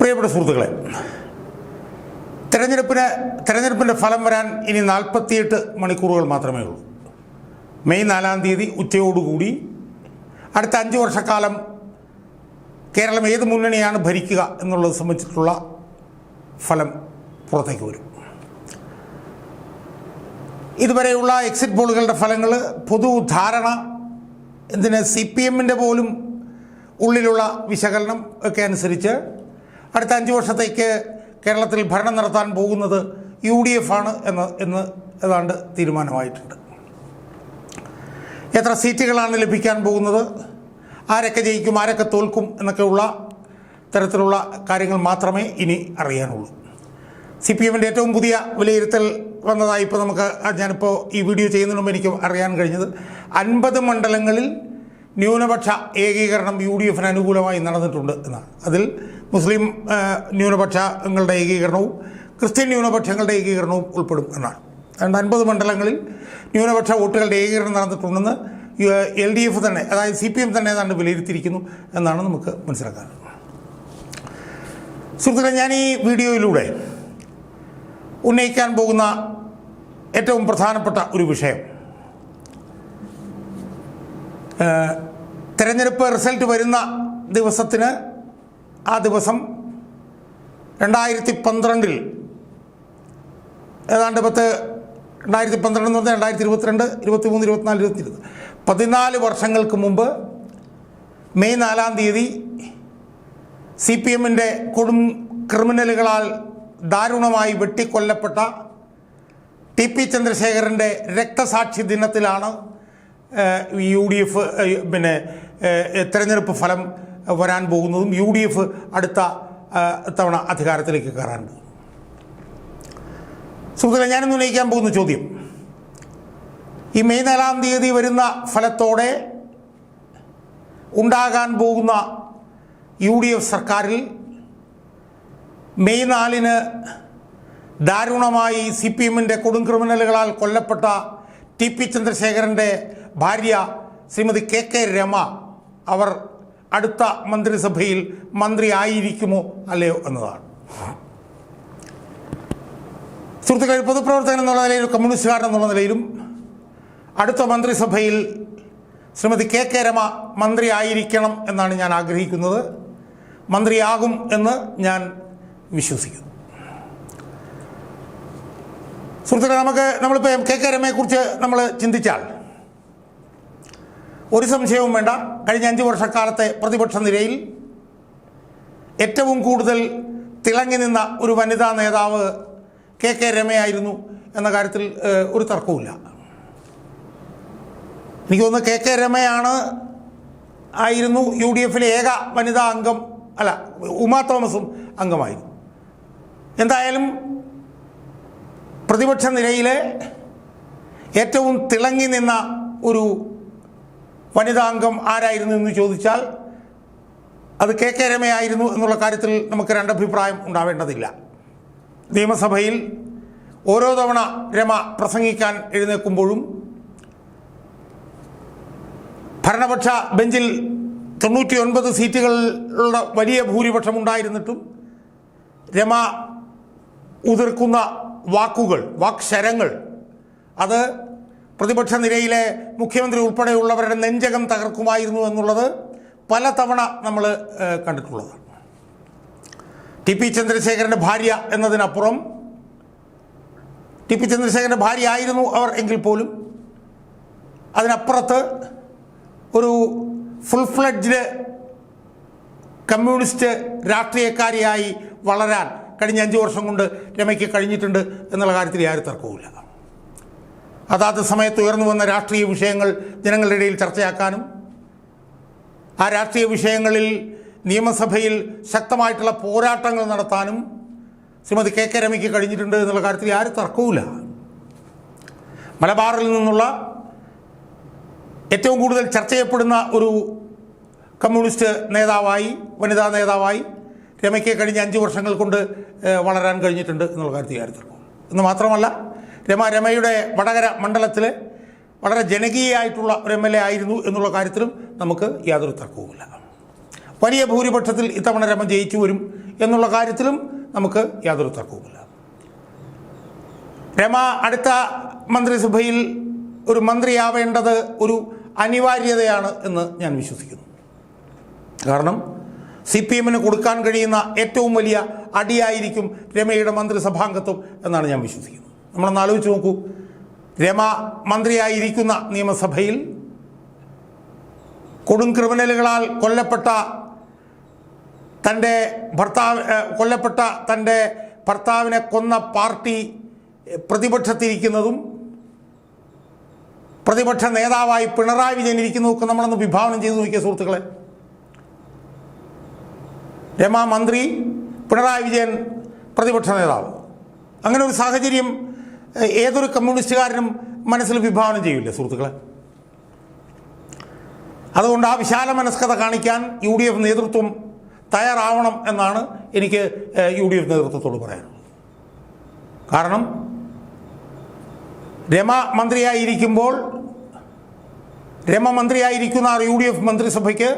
പ്രിയപ്പെട്ട സുഹൃത്തുക്കളെ, തെരഞ്ഞെടുപ്പിൻ്റെ ഫലം വരാൻ ഇനി 48 മണിക്കൂറുകൾ മാത്രമേ ഉള്ളൂ. മെയ് 4-ാം തീയതി ഉച്ചയോടുകൂടി അടുത്ത 5 വർഷക്കാലം കേരളം ഏത് മുന്നണിയാണ് ഭരിക്കുക എന്നുള്ളത് സംബന്ധിച്ചിട്ടുള്ള ഫലം പുറത്തേക്ക് വരും. ഇതുവരെയുള്ള എക്സിറ്റ് പോളുകളുടെ ഫലങ്ങൾ, പൊതുധാരണ, എന്തിന് CPM-ൻ്റെ പോലും ഉള്ളിലുള്ള വിശകലനം ഒക്കെ അനുസരിച്ച് അടുത്ത 5 വർഷത്തേക്ക് കേരളത്തിൽ ഭരണം നടത്താൻ പോകുന്നത് UDF ആണ് എന്ന് ഏതാണ്ട് തീരുമാനമായിട്ടുണ്ട്. എത്ര സീറ്റുകളാണ് ലഭിക്കാൻ പോകുന്നത്, ആരൊക്കെ ജയിക്കും, ആരൊക്കെ തോൽക്കും എന്നൊക്കെയുള്ള തരത്തിലുള്ള കാര്യങ്ങൾ മാത്രമേ ഇനി അറിയാനുള്ളൂ. CPM-ൻ്റെ ഏറ്റവും പുതിയ വിലയിരുത്തൽ വന്നതായി ഞാനിപ്പോൾ ഈ വീഡിയോ ചെയ്യുന്നതിന് മുമ്പ് എനിക്ക് അറിയാൻ കഴിഞ്ഞത് 50 മണ്ഡലങ്ങളിൽ ന്യൂനപക്ഷ ഏകീകരണം UDF-ന് അനുകൂലമായി നടന്നിട്ടുണ്ട് എന്നാണ്. അതിൽ മുസ്ലിം ന്യൂനപക്ഷങ്ങളുടെ ഏകീകരണവും ക്രിസ്ത്യൻ ന്യൂനപക്ഷങ്ങളുടെ ഏകീകരണവും ഉൾപ്പെടും എന്നാണ്. അതുകൊണ്ട് 50 മണ്ഡലങ്ങളിൽ ന്യൂനപക്ഷ വോട്ടുകളുടെ ഏകീകരണം നടന്നിട്ടുണ്ടെന്ന് LDF തന്നെ, അതായത് CPM തന്നെ ഏതാണ്ട് വിലയിരുത്തിയിരിക്കുന്നു എന്നാണ് നമുക്ക് മനസ്സിലാക്കാൻ. സുഹൃത്തുക്കളെ, ഞാൻ ഈ വീഡിയോയിലൂടെ ഉന്നയിക്കാൻ പോകുന്ന ഏറ്റവും പ്രധാനപ്പെട്ട ഒരു വിഷയം, തെരഞ്ഞെടുപ്പ് റിസൾട്ട് വരുന്ന ദിവസത്തിന് ആ ദിവസം 2012 ഏതാണ്ട് 2012 എന്ന് പറഞ്ഞാൽ 2022, 23, 24, 25 14 വർഷങ്ങൾക്ക് മുമ്പ് മെയ് 4-ാം തീയതി CPM-ൻ്റെ കൊടും ക്രിമിനലുകളാൽ ദാരുണമായി വെട്ടിക്കൊല്ലപ്പെട്ട TP ചന്ദ്രശേഖരൻ്റെ രക്തസാക്ഷി ദിനത്തിലാണ് UDF തെരഞ്ഞെടുപ്പ് ഫലം വരാൻ പോകുന്നതും UDF അടുത്ത തവണ അധികാരത്തിലേക്ക് കയറാൻ പോകും. സുഹൃത്തുക്കളെ, ഞാനിന്ന് ഉന്നയിക്കാൻ പോകുന്ന ചോദ്യം, ഈ മെയ് 4-ാം തീയതി വരുന്ന ഫലത്തോടെ ഉണ്ടാകാൻ പോകുന്ന UDF സർക്കാരിൽ മെയ് 4-ന് ദാരുണമായി CPM-ൻ്റെ കൊടും ക്രിമിനലുകളാൽ കൊല്ലപ്പെട്ട TP ചന്ദ്രശേഖരൻ്റെ ഭാര്യ ശ്രീമതി KK രമ അവർ അടുത്ത മന്ത്രിസഭയിൽ മന്ത്രി ആയിരിക്കുമോ അല്ലയോ എന്നതാണ്. സുഹൃത്തുക്കളെ, പൊതുപ്രവർത്തകൻ എന്നുള്ള നിലയിലും കമ്മ്യൂണിസ്റ്റുകാരൻ എന്നുള്ള നിലയിലും അടുത്ത മന്ത്രിസഭയിൽ ശ്രീമതി KK രമ മന്ത്രി ആയിരിക്കണം എന്നാണ് ഞാൻ ആഗ്രഹിക്കുന്നത്. മന്ത്രിയാകും എന്ന് ഞാൻ വിശ്വസിക്കുന്നു. സുഹൃത്തുക്കളെ, നമ്മളിപ്പോൾ KK രമയെക്കുറിച്ച് നമ്മൾ ചിന്തിച്ചാൽ ഒരു സംശയവും വേണ്ട, കഴിഞ്ഞ 5 വർഷക്കാലത്തെ പ്രതിപക്ഷ നിരയിൽ ഏറ്റവും കൂടുതൽ തിളങ്ങി നിന്ന ഒരു വനിതാ നേതാവ് KK രമയായിരുന്നു എന്ന കാര്യത്തിൽ ഒരു തർക്കവുമില്ല. എനിക്ക് തോന്നുന്നു KK രമയാണ് ആയിരുന്നു UDF-ലെ ഏക വനിതാ അംഗം, അല്ല, ഉമാ തോമസും അംഗമായിരുന്നു. എന്തായാലും പ്രതിപക്ഷ നിരയിലെ ഏറ്റവും തിളങ്ങി നിന്ന ഒരു വനിതാ അംഗം ആരായിരുന്നു എന്ന് ചോദിച്ചാൽ അത് KK രമയായിരുന്നു എന്നുള്ള കാര്യത്തിൽ നമുക്ക് രണ്ടഭിപ്രായം ഉണ്ടാവേണ്ടതില്ല. നിയമസഭയിൽ ഓരോ തവണ രമ പ്രസംഗിക്കാൻ എഴുന്നേൽക്കുമ്പോഴും ഭരണപക്ഷ ബെഞ്ചിൽ 99 സീറ്റുകളുടെ വലിയ ഭൂരിപക്ഷം ഉണ്ടായിരുന്നിട്ടും രമ ഉതിർക്കുന്ന വാക്ശരങ്ങൾ അത് പ്രതിപക്ഷ നിരയിലെ മുഖ്യമന്ത്രി ഉൾപ്പെടെയുള്ളവരുടെ നെഞ്ചകം തകർക്കുമായിരുന്നു എന്നുള്ളത് പലതവണ നമ്മൾ കണ്ടിട്ടുള്ളതാണ്. TP ചന്ദ്രശേഖരൻ്റെ ഭാര്യ എന്നതിനപ്പുറം TP ചന്ദ്രശേഖരൻ്റെ ഭാര്യ ആയിരുന്നു അവർ എങ്കിൽ പോലും അതിനപ്പുറത്ത് ഒരു ഫുൾ ഫ്ലെഡ്ജ്ഡ് കമ്മ്യൂണിസ്റ്റ് രാഷ്ട്രീയക്കാരിയായി വളരാൻ കഴിഞ്ഞ 5 വർഷം കൊണ്ട് രമയ്ക്ക് കഴിഞ്ഞിട്ടുണ്ട് എന്നുള്ള കാര്യത്തിൽ യാതൊരു തർക്കവുമില്ല. അതാത് സമയത്ത് ഉയർന്നു വന്ന രാഷ്ട്രീയ വിഷയങ്ങൾ ജനങ്ങളുടെ ഇടയിൽ ചർച്ചയാക്കാനും ആ രാഷ്ട്രീയ വിഷയങ്ങളിൽ നിയമസഭയിൽ ശക്തമായിട്ടുള്ള പോരാട്ടങ്ങൾ നടത്താനും ശ്രീമതി KK രമയ്ക്ക് കഴിഞ്ഞിട്ടുണ്ട് എന്നുള്ള കാര്യത്തിൽ യാതൊരു തർക്കവുമില്ല. മലബാറിൽ നിന്നുള്ള ഏറ്റവും കൂടുതൽ ചർച്ച ചെയ്യപ്പെടുന്ന ഒരു കമ്മ്യൂണിസ്റ്റ് നേതാവായി, വനിതാ നേതാവായി രമയ്ക്ക് കഴിഞ്ഞ 5 വർഷങ്ങൾ കൊണ്ട് വളരാൻ കഴിഞ്ഞിട്ടുണ്ട് എന്നുള്ള കാര്യത്തിൽ യാതൊരു തർക്കവും. എന്ന് മാത്രമല്ല, രമയുടെ വടകര മണ്ഡലത്തിൽ വളരെ ജനകീയമായിട്ടുള്ള ഒരു MLA ആയിരുന്നു എന്നുള്ള കാര്യത്തിലും നമുക്ക് യാതൊരു തർക്കവുമില്ല. വലിയ ഭൂരിപക്ഷത്തിൽ ഇത്തവണ രമ ജയിച്ചു വരും എന്നുള്ള കാര്യത്തിലും നമുക്ക് യാതൊരു തർക്കവുമില്ല. രമ അടുത്ത മന്ത്രിസഭയിൽ ഒരു മന്ത്രിയാവേണ്ടത് ഒരു അനിവാര്യതയാണ് എന്ന് ഞാൻ വിശ്വസിക്കുന്നു. കാരണം CPM കൊടുക്കാൻ കഴിയുന്ന ഏറ്റവും വലിയ അടിയായിരിക്കും രമയുടെ മന്ത്രിസഭാംഗത്വം എന്നാണ് ഞാൻ വിശ്വസിക്കുന്നത്. നമ്മളൊന്ന് ആലോചിച്ച് നോക്കൂ, രമ മന്ത്രിയായിരിക്കുന്ന നിയമസഭയിൽ കൊടും ക്രിമിനലുകളാൽ കൊല്ലപ്പെട്ട തൻ്റെ ഭർത്താവിനെ കൊന്ന പാർട്ടി പ്രതിപക്ഷത്തിരിക്കുന്നതും പ്രതിപക്ഷ നേതാവായി പിണറായി വിജയൻ ഇരിക്കുന്നതൊക്കെ നമ്മളൊന്ന് വിഭാവനം ചെയ്ത് നോക്കിയ സുഹൃത്തുക്കളെ. രമ മന്ത്രി, പിണറായി വിജയൻ പ്രതിപക്ഷ നേതാവ്. അങ്ങനെ ഒരു സാഹചര്യം ഏതൊരു കമ്മ്യൂണിസ്റ്റുകാരനും മനസ്സിൽ വിഭാവനം ചെയ്യില്ലേ സുഹൃത്തുക്കളെ? അതുകൊണ്ട് ആ വിശാല മനസ്കത കാണിക്കാൻ UDF നേതൃത്വം തയ്യാറാവണം എന്നാണ് എനിക്ക് UDF നേതൃത്വത്തോട് പറയാനുള്ളത്. കാരണം രമ മന്ത്രിയായിരിക്കുന്ന UDF മന്ത്രിസഭയ്ക്ക്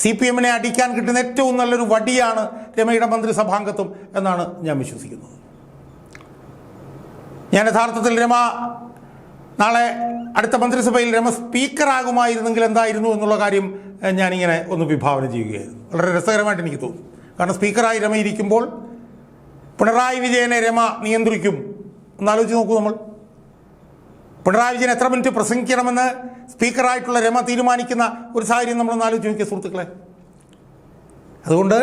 CPM അടിക്കാൻ കിട്ടുന്ന ഏറ്റവും നല്ലൊരു വടിയാണ് രമയുടെ മന്ത്രിസഭാംഗത്വം എന്നാണ് ഞാൻ വിശ്വസിക്കുന്നത്. ഞാൻ യഥാർത്ഥത്തിൽ രമ നാളെ അടുത്ത മന്ത്രിസഭയിൽ രമ സ്പീക്കറാകുമായിരുന്നെങ്കിൽ എന്തായിരുന്നു എന്നുള്ള കാര്യം ഞാനിങ്ങനെ ഒന്ന് വിഭാവന ചെയ്യുകയായിരുന്നു. വളരെ രസകരമായിട്ട് എനിക്ക് തോന്നുന്നു. കാരണം സ്പീക്കറായി രമ ഇരിക്കുമ്പോൾ പിണറായി വിജയനെ രമ നിയന്ത്രിക്കും. ഒന്നാലോചിച്ച് നോക്കൂ, നമ്മൾ പിണറായി വിജയൻ എത്ര മിനിറ്റ് പ്രസംഗിക്കണമെന്ന് സ്പീക്കറായിട്ടുള്ള രമ തീരുമാനിക്കുന്ന ഒരു സാഹചര്യം നമ്മളൊന്ന് ആലോചിച്ച് നോക്കിയ സുഹൃത്തുക്കളെ. അതുകൊണ്ട്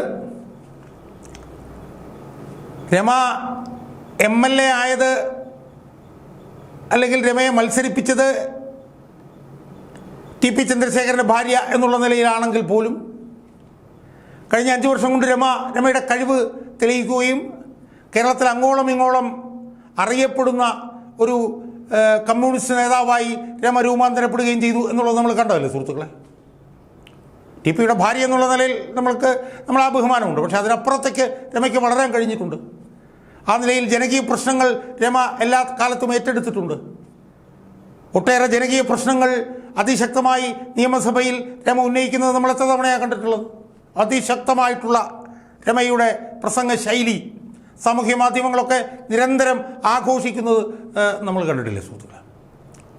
രമ MLA ആയത് അല്ലെങ്കിൽ രമയെ മത്സരിപ്പിച്ചത് TP ചന്ദ്രശേഖരൻ്റെ ഭാര്യ എന്നുള്ള നിലയിലാണെങ്കിൽ പോലും കഴിഞ്ഞ 5 വർഷം കൊണ്ട് രമയുടെ കഴിവ് തെളിയിക്കുകയും കേരളത്തിൽ അങ്ങോളം ഇങ്ങോളം അറിയപ്പെടുന്ന ഒരു കമ്മ്യൂണിസ്റ്റ് നേതാവായി രമ രൂപാന്തരപ്പെടുകയും ചെയ്തു എന്നുള്ളത് നമ്മൾ കണ്ടതല്ലേ സുഹൃത്തുക്കളെ. TPയുടെ ഭാര്യ എന്നുള്ള നിലയിൽ നമ്മൾ ആ ബഹുമാനമുണ്ട്. പക്ഷേ അതിനപ്പുറത്തേക്ക് രമയ്ക്ക് വളരാൻ കഴിഞ്ഞിട്ടുണ്ട്. ആ നിലയിൽ ജനകീയ പ്രശ്നങ്ങൾ രമ എല്ലാ കാലത്തും ഏറ്റെടുത്തിട്ടുണ്ട്. ഒട്ടേറെ ജനകീയ പ്രശ്നങ്ങൾ അതിശക്തമായി നിയമസഭയിൽ രമ ഉന്നയിക്കുന്നത് നമ്മൾ എത്ര തവണയാണ് കണ്ടിട്ടുള്ളത്. അതിശക്തമായിട്ടുള്ള രമയുടെ പ്രസംഗ ശൈലി സാമൂഹ്യ മാധ്യമങ്ങളൊക്കെ നിരന്തരം ആഘോഷിക്കുന്നത് നമ്മൾ കണ്ടിട്ടില്ലേ സുഹൃത്തുക്കളെ.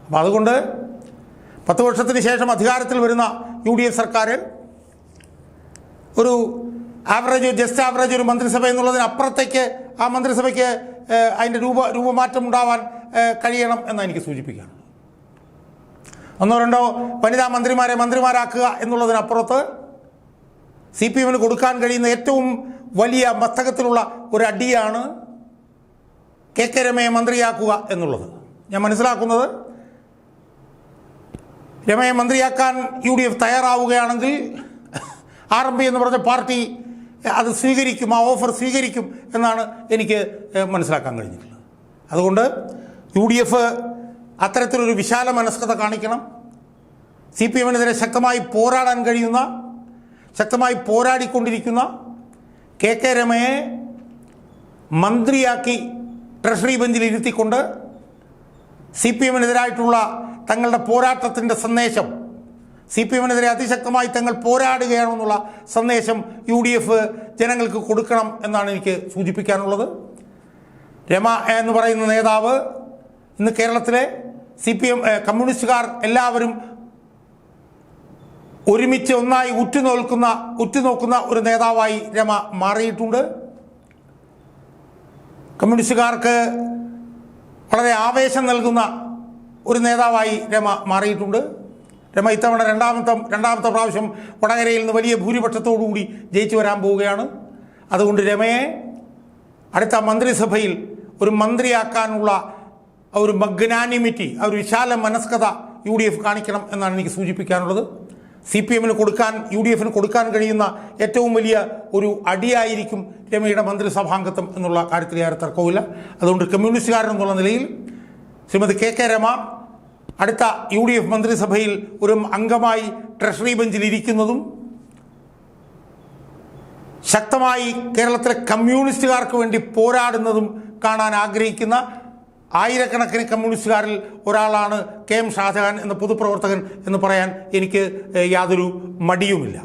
അപ്പം അതുകൊണ്ട് 10 വർഷത്തിന് ശേഷം അധികാരത്തിൽ വരുന്ന UDF സർക്കാർ ഒരു ജസ്റ്റ് ആവറേജ് ഒരു മന്ത്രിസഭ എന്നുള്ളതിനപ്പുറത്തേക്ക് ആ മന്ത്രിസഭയ്ക്ക് അതിൻ്റെ രൂപമാറ്റം ഉണ്ടാവാൻ കഴിയണം എന്നാണ് എനിക്ക് സൂചിപ്പിക്കുകയാണ്. 1-2 വനിതാ മന്ത്രിമാരാക്കുക എന്നുള്ളതിനപ്പുറത്ത് CPM കൊടുക്കാൻ കഴിയുന്ന ഏറ്റവും വലിയ മസ്തകത്തിലുള്ള ഒരു അടിയാണ് KK രമയെ മന്ത്രിയാക്കുക എന്നുള്ളത്. ഞാൻ മനസ്സിലാക്കുന്നത് രമയെ മന്ത്രിയാക്കാൻ UDF തയ്യാറാവുകയാണെങ്കിൽ RMP എന്ന് പറഞ്ഞ പാർട്ടി അത് സ്വീകരിക്കും, ആ ഓഫർ സ്വീകരിക്കും എന്നാണ് എനിക്ക് മനസ്സിലാക്കാൻ കഴിഞ്ഞിട്ടുള്ളത്. അതുകൊണ്ട് UDF അത്തരത്തിലൊരു വിശാല മനസ്കത കാണിക്കണം. CPMനെതിരെ ശക്തമായി പോരാടാൻ കഴിയുന്ന, ശക്തമായി പോരാടിക്കൊണ്ടിരിക്കുന്ന KK രമയെ മന്ത്രിയാക്കി ട്രഷറി ബെഞ്ചിൽ ഇരുത്തിക്കൊണ്ട് CPMനെതിരായിട്ടുള്ള തങ്ങളുടെ പോരാട്ടത്തിൻ്റെ സന്ദേശം, CPMനെതിരെ അതിശക്തമായി തങ്ങൾ പോരാടുകയാണെന്നുള്ള സന്ദേശം UDF ജനങ്ങൾക്ക് കൊടുക്കണം എന്നാണ് എനിക്ക് സൂചിപ്പിക്കാനുള്ളത്. രമ എന്ന് പറയുന്ന നേതാവ് ഇന്ന് കേരളത്തിലെ CPM കമ്മ്യൂണിസ്റ്റുകാർ എല്ലാവരും ഒരുമിച്ച് ഒന്നായി ഉറ്റുനോക്കുന്ന ഒരു നേതാവായി രമ മാറിയിട്ടുണ്ട്. കമ്മ്യൂണിസ്റ്റുകാർക്ക് വളരെ ആവേശം നൽകുന്ന ഒരു നേതാവായി രമ മാറിയിട്ടുണ്ട്. രമ ഇത്തവണ രണ്ടാമത്തെ പ്രാവശ്യം വടകരയിൽ നിന്ന് വലിയ ഭൂരിപക്ഷത്തോടുകൂടി ജയിച്ചു വരാൻ പോവുകയാണ്. അതുകൊണ്ട് രമയെ അടുത്ത മന്ത്രിസഭയിൽ ഒരു മന്ത്രിയാക്കാനുള്ള ഒരു മഗ്നാനിമിറ്റി, ഒരു വിശാല മനസ്കത UDF കാണിക്കണം എന്നാണ് എനിക്ക് സൂചിപ്പിക്കാനുള്ളത്. CPMന് UDFന് കൊടുക്കാൻ കഴിയുന്ന ഏറ്റവും വലിയ ഒരു അടിയായിരിക്കും രമയുടെ മന്ത്രിസഭാംഗത്വം എന്നുള്ള കാര്യത്തിൽ യാതൊരു തർക്കവുമില്ല. അതുകൊണ്ട് കമ്മ്യൂണിസ്റ്റുകാരെന്നുള്ള നിലയിൽ ശ്രീമതി KK രമ അടുത്ത UDF മന്ത്രിസഭയിൽ ഒരു അംഗമായി ട്രഷറി ബെഞ്ചിൽ ഇരിക്കുന്നതും ശക്തമായി കേരളത്തിലെ കമ്മ്യൂണിസ്റ്റുകാർക്ക് വേണ്ടി പോരാടുന്നതും കാണാൻ ആഗ്രഹിക്കുന്ന ആയിരക്കണക്കിന് കമ്മ്യൂണിസ്റ്റുകാരിൽ ഒരാളാണ് KM ഷാജഹാൻ എന്ന പൊതുപ്രവർത്തകൻ എന്ന് പറയാൻ എനിക്ക് യാതൊരു മടിയുമില്ല.